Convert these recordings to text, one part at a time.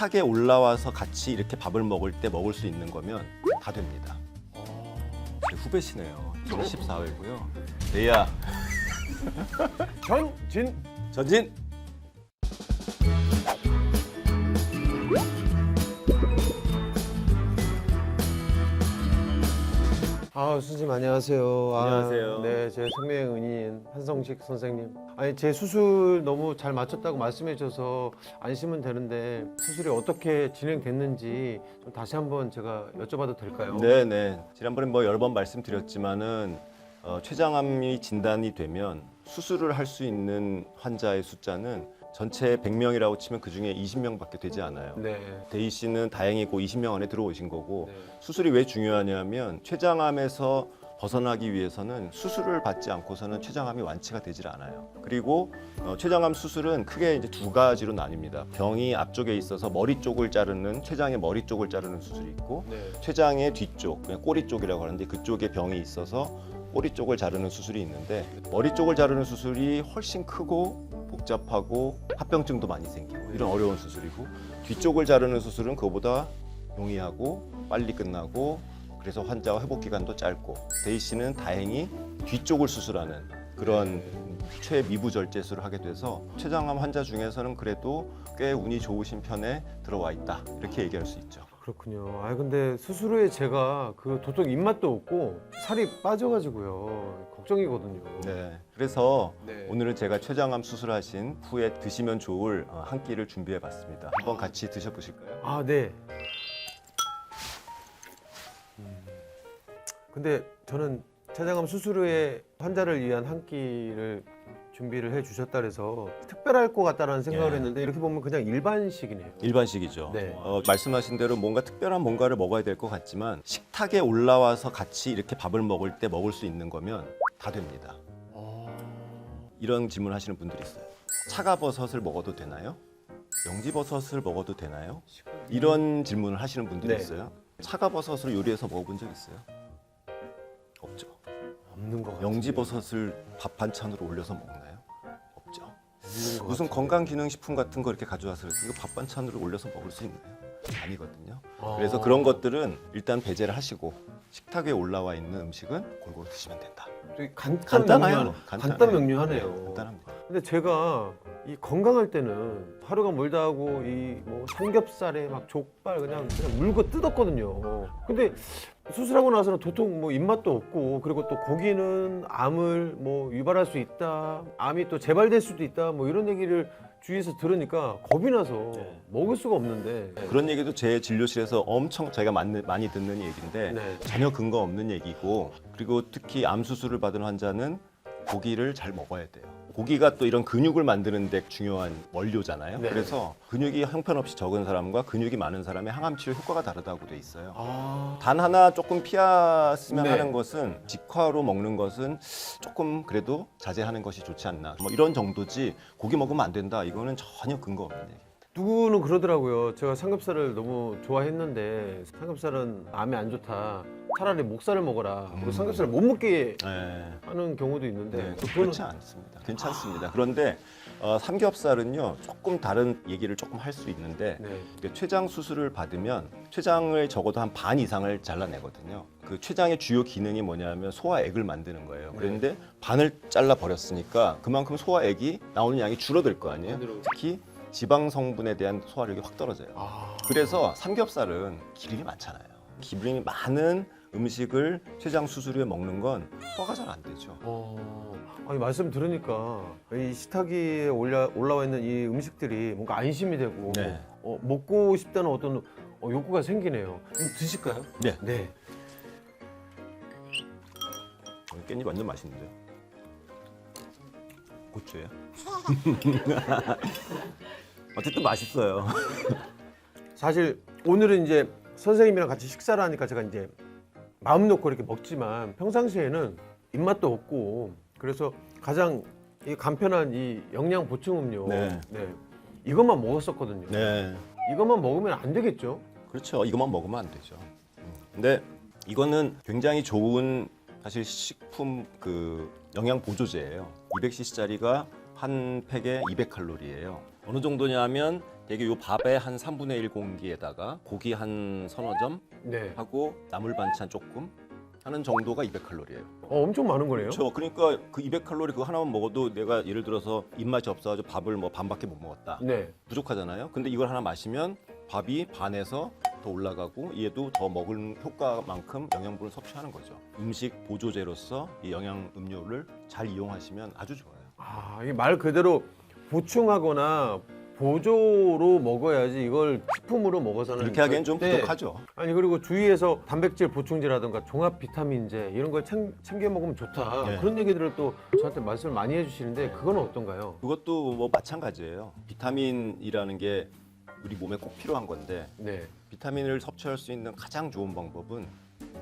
식탁에 올라와서 같이 이렇게 밥을 먹을 때 먹을 수 있는 거면 다 됩니다. 제 후배시네요. 24회고요. 레이야 전진. 전진. 선생님 안녕하세요. 안녕하세요. 네, 제 생명의 은인 한성식 선생님. 아니 제 수술 너무 잘 마쳤다고 말씀해 주셔서 안심은 되는데 수술이 어떻게 진행됐는지 좀 다시 한번 제가 여쭤봐도 될까요? 네네. 지난번에 뭐 여러 번 말씀드렸지만은 췌장암이 진단이 되면 수술을 할 수 있는 환자의 숫자는 전체 100명이라고 치면 그 중에 20명밖에 되지 않아요. 네. 데이 씨는 다행히고 20명 안에 들어오신 거고 네. 수술이 왜 중요하냐면 췌장암에서 벗어나기 위해서는 수술을 받지 않고서는 췌장암이 완치가 되질 않아요. 그리고 췌장암 수술은 크게 이제 두 가지로 나뉩니다. 병이 앞쪽에 있어서 머리 쪽을 자르는 췌장의 머리 쪽을 자르는 수술이 있고 네. 췌장의 뒤쪽, 그냥 꼬리 쪽이라고 하는데 그쪽에 병이 있어서 꼬리 쪽을 자르는 수술이 있는데 머리 쪽을 자르는 수술이 훨씬 크고 복잡하고 합병증도 많이 생기고 이런 어려운 수술이고 뒤쪽을 자르는 수술은 그거보다 용이하고 빨리 끝나고 그래서 환자와 회복 기간도 짧고 데이 씨는 다행히 뒤쪽을 수술하는 그런 최미부절제술을 하게 돼서 췌장암 환자 중에서는 그래도 꽤 운이 좋으신 편에 들어와 있다 이렇게 얘기할 수 있죠. 그렇군요. 근데 수술 후에 제가 그 도통 입맛도 없고 살이 빠져가지고요. 걱정이거든요. 네. 그래서 네. 오늘은 제가 췌장암 수술하신 후에 드시면 좋을 한 끼를 준비해봤습니다. 한번 같이 드셔보실까요? 네. 근데 저는 췌장암 수술 후에 환자를 위한 한 끼를 준비를 해 주셨다 그래서 특별할 것 같다라는 생각을 예. 했는데 이렇게 보면 그냥 일반식이네요. 일반식이죠. 네. 말씀하신 대로 뭔가 특별한 뭔가를 먹어야 될 것 같지만 식탁에 올라와서 같이 이렇게 밥을 먹을 때 먹을 수 있는 거면 다 됩니다. 이런 질문 하시는 분들이 있어요. 차가버섯을 먹어도 되나요? 영지버섯을 먹어도 되나요? 이런 질문을 하시는 분들이 네. 있어요. 차가버섯을 요리해서 먹어본 적 있어요? 없죠. 없는 것 같아요. 영지버섯을 밥 반찬으로 올려서 먹나요? 없죠. 없는 것 무슨 같아요. 건강기능식품 같은 거 이렇게 가져와서 이거 밥 반찬으로 올려서 먹을 수 있나요? 아니거든요. 아. 그래서 그런 것들은 일단 배제를 하시고 식탁 위에 올라와 있는 음식은 골고루 드시면 된다. 되게 간단 간단해요. 간단 명료하네요. 네, 간단합니다. 근데 제가 이 건강할 때는 하루가 멀다 하고 이 뭐 삼겹살에 막 족발 그냥 물고 뜯었거든요. 근데 수술하고 나서는 도통 뭐 입맛도 없고 그리고 또 고기는 암을 뭐 유발할 수 있다, 암이 또 재발될 수도 있다 뭐 이런 얘기를 주위에서 들으니까 겁이 나서 네. 먹을 수가 없는데. 그런 얘기도 제 진료실에서 엄청 제가 많이 듣는 얘기인데 네. 전혀 근거 없는 얘기고 그리고 특히 암 수술을 받은 환자는 고기를 잘 먹어야 돼요. 고기가 또 이런 근육을 만드는 데 중요한 원료잖아요. 네. 그래서 근육이 형편없이 적은 사람과 근육이 많은 사람의 항암 치료 효과가 다르다고 돼 있어요. 아. 단 하나 조금 피했으면 네. 하는 것은 직화로 먹는 것은 조금 그래도 자제하는 것이 좋지 않나 뭐 이런 정도지 고기 먹으면 안 된다 이거는 전혀 근거 없는 얘기. 누구는 그러더라고요. 제가 삼겹살을 너무 좋아했는데 삼겹살은 암에 안 좋다. 차라리 목살을 먹어라. 그리고 삼겹살을 못 먹게 네. 하는 경우도 있는데 네, 그거는 그렇지 않습니다. 괜찮습니다. 그런데 삼겹살은요 조금 다른 얘기를 조금 할 수 있는데 네. 췌장 수술을 받으면 췌장을 적어도 한 반 이상을 잘라내거든요. 그 췌장의 주요 기능이 뭐냐면 소화액을 만드는 거예요. 그런데 반을 잘라 버렸으니까 그만큼 소화액이 나오는 양이 줄어들 거 아니에요. 특히 지방 성분에 대한 소화력이 확 떨어져요. 그래서 삼겹살은 기름이 많잖아요. 기름이 많은 음식을 췌장 수술 후에 먹는 건 소화가 잘 안 되죠. 아니 말씀 들으니까 이 식탁 위에 올라와 있는 이 음식들이 뭔가 안심이 되고 네. 먹고 싶다는 어떤 욕구가 생기네요. 드실까요? 네. 네. 깻잎 완전 맛있는데요. 고추예요. 어쨌든 맛있어요. 사실 오늘은 이제 선생님이랑 같이 식사를 하니까 제가 이제 마음 놓고 이렇게 먹지만 평상시에는 입맛도 없고 그래서 가장 이 간편한 이 영양 보충 음료 네. 이것만 먹었었거든요. 네. 이것만 먹으면 안 되겠죠? 그렇죠. 이것만 먹으면 안 되죠. 근데 이거는 굉장히 좋은 사실 식품 그 영양 보조제예요. 200cc짜리가 한 팩에 200칼로리예요. 어느 정도냐면 되게 요 밥의 한 3분의 1 공기에다가 고기 한 서너 점 네. 하고 나물 반찬 조금 하는 정도가 200칼로리예요. 엄청 많은 거네요. 그렇죠. 그러니까 그 200칼로리 그거 하나만 먹어도 내가 예를 들어서 입맛이 없어가지고 밥을 뭐 반밖에 못 먹었다. 네. 부족하잖아요. 근데 이걸 하나 마시면 밥이 반에서 더 올라가고 얘도 더 먹은 효과만큼 영양분을 섭취하는 거죠. 음식 보조제로서 이 영양 음료를 잘 이용하시면 아주 좋아요. 이게 말 그대로 보충하거나 보조로 먹어야지 이걸 식품으로 먹어서는 이렇게 하기엔 좀 절대- 부족하죠. 아니 그리고 주위에서 단백질 보충제라든가 종합 비타민제 이런 걸 챙겨 먹으면 좋다 네. 그런 얘기들을 또 저한테 말씀을 많이 해주시는데 그건 어떤가요? 그것도 뭐 마찬가지예요. 비타민이라는 게 우리 몸에 꼭 필요한 건데 네. 비타민을 섭취할 수 있는 가장 좋은 방법은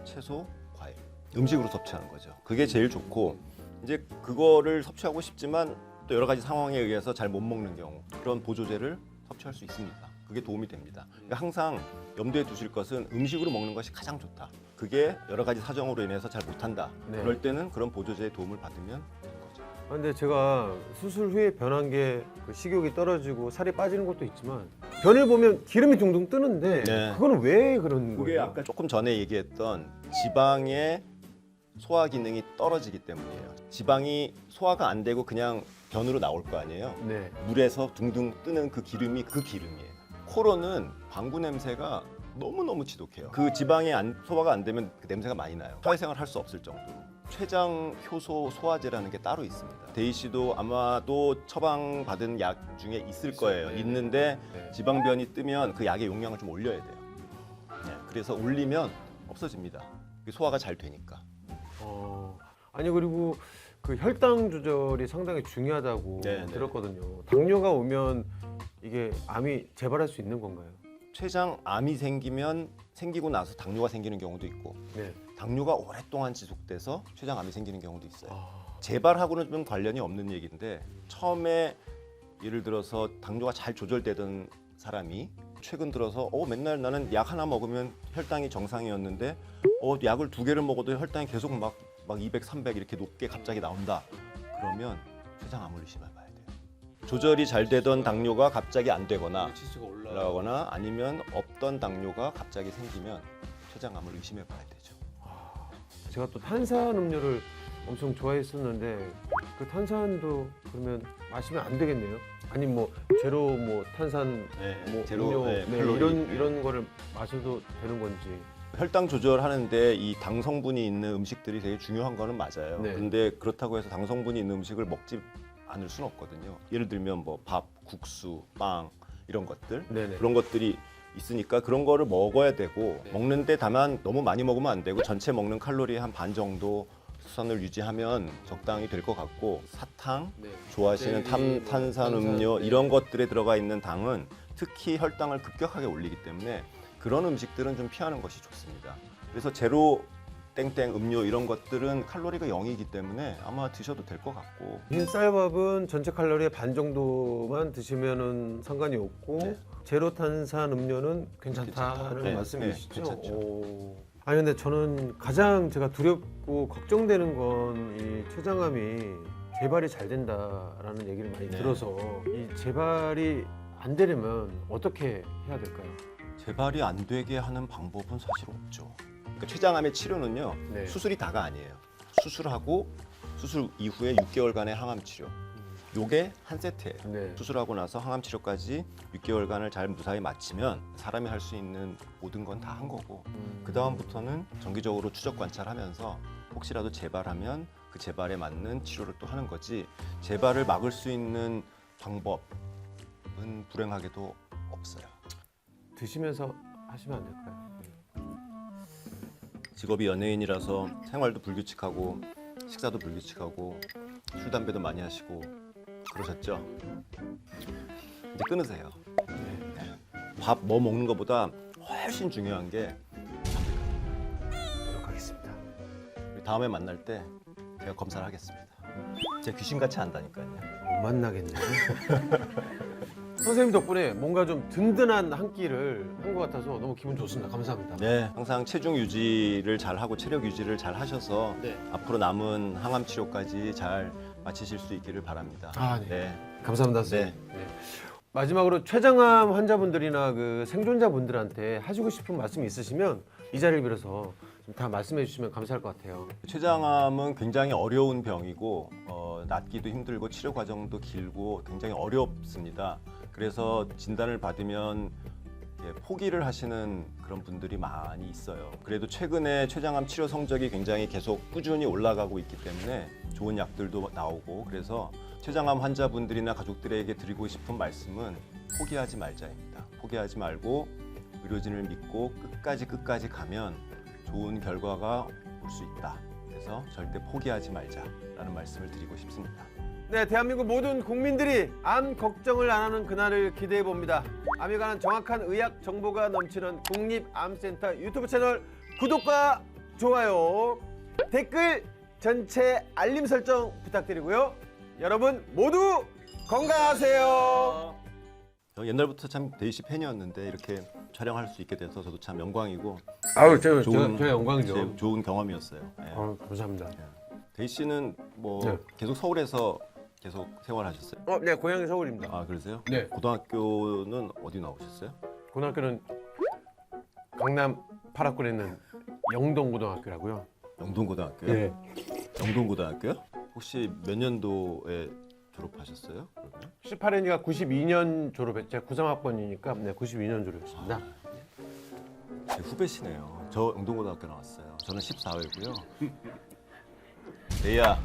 채소, 과일, 음식으로 섭취하는 거죠. 그게 제일 좋고 이제 그거를 섭취하고 싶지만 또 여러 가지 상황에 의해서 잘 못 먹는 경우 그런 보조제를 섭취할 수 있습니다. 그게 도움이 됩니다. 그러니까 항상 염두에 두실 것은 음식으로 먹는 것이 가장 좋다. 그게 여러 가지 사정으로 인해서 잘 못한다. 네. 그럴 때는 그런 보조제의 도움을 받으면 되는 거죠. 근데 제가 수술 후에 변한 게 그 식욕이 떨어지고 살이 빠지는 것도 있지만 변을 보면 기름이 둥둥 뜨는데 네. 그거는 왜 그런 그게 거예요? 아까 조금 전에 얘기했던 지방의 소화 기능이 떨어지기 때문이에요. 지방이 소화가 안 되고 그냥 변으로 나올 거 아니에요. 네. 물에서 둥둥 뜨는 그 기름이 그 기름이에요. 코로는 방구 냄새가 너무너무 지독해요. 그 지방이 소화가 안 되면 그 냄새가 많이 나요. 사회생활 할 수 없을 정도로. 췌장 효소 소화제라는 게 따로 있습니다. 데이 씨도 아마도 처방받은 약 중에 있을 거예요. 네. 있는데 네. 지방변이 뜨면 그 약의 용량을 좀 올려야 돼요. 네, 그래서 올리면 없어집니다. 소화가 잘 되니까. 아니 그리고 그 혈당 조절이 상당히 중요하다고 네, 네. 들었거든요. 당뇨가 오면 이게 암이 재발할 수 있는 건가요? 췌장암이 생기고 나서 당뇨가 생기는 경우도 있고 네. 당뇨가 오랫동안 지속돼서 췌장암이 생기는 경우도 있어요. 아, 재발하고는 좀 관련이 없는 얘기인데 처음에 예를 들어서 당뇨가 잘 조절되던 사람이 최근 들어서 맨날 나는 약 하나 먹으면 혈당이 정상이었는데 약을 2개를 먹어도 혈당이 계속 막 200, 300 이렇게 높게 갑자기 나온다. 그러면 췌장암을 의심해 봐야 돼요. 조절이 잘 되던 당뇨가 갑자기 안 되거나 지수가 올라가거나 아니면 없던 당뇨가 갑자기 생기면 췌장암을 의심해 봐야 되죠. 제가 또 탄산 음료를 엄청 좋아했었는데 그 탄산도 그러면 마시면 안 되겠네요. 아니 뭐 제로 뭐 탄산 뭐 음료 칼로리. 이런 거를 마셔도 되는 건지. 혈당 조절하는데 이 당 성분이 있는 음식들이 되게 중요한 거는 맞아요. 네. 근데 그렇다고 해서 당 성분이 있는 음식을 먹지 않을 수는 없거든요. 예를 들면 뭐 밥, 국수, 빵 이런 것들 네네. 그런 것들이 있으니까 그런 거를 먹어야 되고 네. 먹는데 다만 너무 많이 먹으면 안 되고 전체 먹는 칼로리의 한 반 정도 수준을 유지하면 적당히 될 것 같고 사탕 네. 좋아하시는 젤리, 탄산 탄산, 음료 네. 이런 것들에 들어가 있는 당은 특히 혈당을 급격하게 올리기 때문에 그런 음식들은 좀 피하는 것이 좋습니다. 그래서 제로 땡땡 음료 이런 것들은 칼로리가 0이기 때문에 아마 드셔도 될 것 같고 흰 쌀밥은 전체 칼로리의 반 정도만 드시면은 상관이 없고 네. 제로 탄산 음료는 괜찮다는 괜찮다. 네, 말씀이시죠? 네, 괜찮죠. 오. 아니 근데 저는 가장 제가 두렵고 걱정되는 건 이 췌장암이 재발이 잘 된다라는 얘기를 많이 네. 들어서 이 재발이 안 되려면 어떻게 해야 될까요? 재발이 안 되게 하는 방법은 사실 없죠. 그러니까 췌장암의 치료는요 네. 수술이 다가 아니에요. 수술하고 수술 이후에 6개월간의 항암 치료. 요게 한 세트예요. 네. 수술하고 나서 항암 치료까지 6개월간을 잘 무사히 마치면 사람이 할 수 있는 모든 건 다 한 거고 그 다음부터는 정기적으로 추적 관찰하면서 혹시라도 재발하면 그 재발에 맞는 치료를 또 하는 거지 재발을 막을 수 있는 방법은 불행하게도 없어요. 드시면서 하시면 안 될까요? 직업이 연예인이라서 생활도 불규칙하고 식사도 불규칙하고 술 담배도 많이 하시고 그러셨죠? 이제 끊으세요. 밥 뭐 먹는 것보다 훨씬 중요한 게 노력하겠습니다. 우리 다음에 만날 때 제가 검사를 하겠습니다. 제가 귀신같이 안다니까요. 못 만나겠네요. 선생님 덕분에 뭔가 좀 든든한 한 끼를 한 것 같아서 너무 기분 좋습니다. 감사합니다. 네, 항상 체중 유지를 잘 하고 체력 유지를 잘 하셔서 네. 앞으로 남은 항암 치료까지 잘 마치실 수 있기를 바랍니다. 아, 네. 감사합니다, 선생님. 네. 마지막으로 췌장암 환자분들이나 그 생존자분들한테 하시고 싶은 말씀이 있으시면 이 자리를 빌어서 좀 다 말씀해 주시면 감사할 것 같아요. 췌장암은 굉장히 어려운 병이고 낫기도 힘들고 치료 과정도 길고 굉장히 어렵습니다. 그래서 진단을 받으면 포기를 하시는 그런 분들이 많이 있어요. 그래도 최근에 췌장암 치료 성적이 굉장히 계속 꾸준히 올라가고 있기 때문에 좋은 약들도 나오고, 그래서 췌장암 환자분들이나 가족들에게 드리고 싶은 말씀은 포기하지 말자입니다. 포기하지 말고 의료진을 믿고 끝까지 가면 좋은 결과가 올 수 있다. 그래서 절대 포기하지 말자라는 말씀을 드리고 싶습니다. 네, 대한민국 모든 국민들이 암 걱정을 안 하는 그날을 기대해 봅니다. 암에 관한 정확한 의학 정보가 넘치는 국립암센터 유튜브 채널 구독과 좋아요, 댓글, 전체 알림 설정 부탁드리고요. 여러분 모두 건강하세요. 옛날부터 참 데이 씨 팬이었는데 이렇게 촬영할 수 있게 돼서 저도 참 영광이고 아유, 좋은- 저 영광이죠. 좋은 경험이었어요. 예. 감사합니다. 데이 씨는 뭐 네. 계속 서울에서 계속 생활하셨어요? 네, 고향이 서울입니다. 아 그러세요? 네. 고등학교는 어디 나오셨어요? 고등학교는 강남 8학군에 있는 영동고등학교라고요. 영동고등학교요? 네. 영동고등학교요? 혹시 몇 년도에 졸업하셨어요? 그러면? 18년이가 92년 졸업했죠. 제가 93학번이니까 네, 92년 졸업했습니다. 제 후배시네요. 저 영동고등학교 나왔어요. 저는 14회고요. 데이야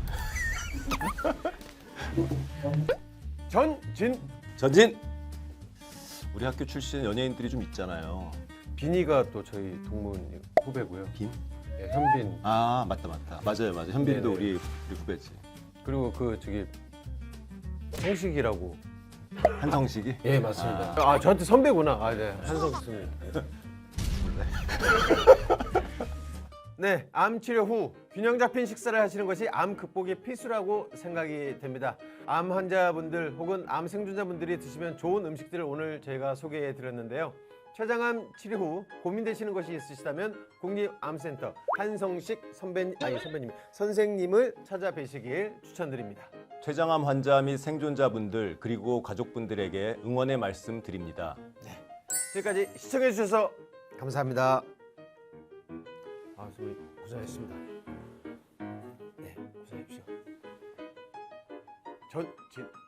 전진 전진! 우리 학교 출신 연예인들이 좀 있잖아요. 빈이가 또 저희 동문 후배고요. 빈? 네, 현빈. 아 맞다 맞아요. 현빈도 네네. 우리 후배지. 그리고 그 저기 성식이라고. 한성식이? 예, 맞습니다. 아, 저한테 선배구나. 아, 네. 한성식 선배. 네, 암 치료 후 균형 잡힌 식사를 하시는 것이 암 극복의 필수라고 생각이 됩니다. 암 환자분들 혹은 암 생존자분들이 드시면 좋은 음식들을 오늘 저희가 소개해 드렸는데요. 췌장암 치료 후 고민되시는 것이 있으시다면 국립암센터 한성식 선생님을 찾아뵈시길 추천드립니다. 췌장암 환자 및 생존자분들 그리고 가족분들에게 응원의 말씀 드립니다. 지금까지 시청해 주셔서 감사합니다. 아, 선생님 고생하셨습니다. 네, 고생하십시오. 전진.